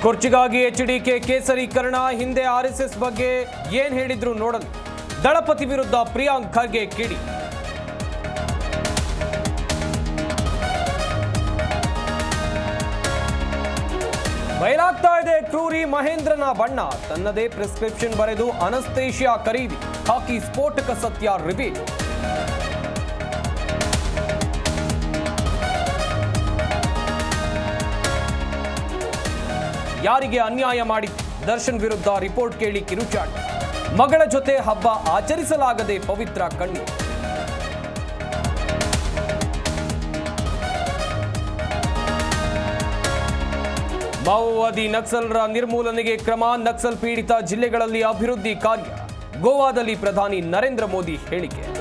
ಕುರ್ಚಿಗಾಗಿ HDK ಕೇಸರೀಕರಣ ಹಿಂದೆ RSS ಬಗ್ಗೆ ಏನ್ ಹೇಳಿದ್ರು ನೋಡಲಿ. ದಳಪತಿ ವಿರುದ್ಧ ಪ್ರಿಯಾಂಕ್ ಖರ್ಗೆ ಕಿಡಿ. ಬಯಲಾಗ್ತಾ ಇದೆ ಕ್ರೂರಿ ಮಹೇಂದ್ರನ ಬಣ್ಣ. ತನ್ನದೇ ಪ್ರಿಸ್ಕ್ರಿಪ್ಷನ್ ಬರೆದು ಅನಸ್ತೇಷಿಯಾ ಖರೀದಿ. ಖಾಕಿ ಸ್ಫೋಟಕ ಸತ್ಯ ರಿವೀಲ್. ಯಾರಿಗೆ ಅನ್ಯಾಯ ಮಾಡಿ ದರ್ಶನ್ ವಿರುದ್ಧ ರಿಪೋರ್ಟ್ ಕೇಳಿ ಕಿರುಚಾಟ. ಮಗಳ ಜೊತೆ ಹಬ್ಬ ಆಚರಿಸಲಾಗದೆ ಪವಿತ್ರ ಕಣ್ಣೀರು. ಮಾವೋವಾದಿ ನಕ್ಸಲರ ನಿರ್ಮೂಲನೆಗೆ ಕ್ರಮ. ನಕ್ಸಲ್ ಪೀಡಿತ ಜಿಲ್ಲೆಗಳಲ್ಲಿ ಅಭಿವೃದ್ಧಿ ಕಾರ್ಯ. ಗೋವಾದಲ್ಲಿ ಪ್ರಧಾನಿ ನರೇಂದ್ರ ಮೋದಿ ಹೇಳಿಕೆ.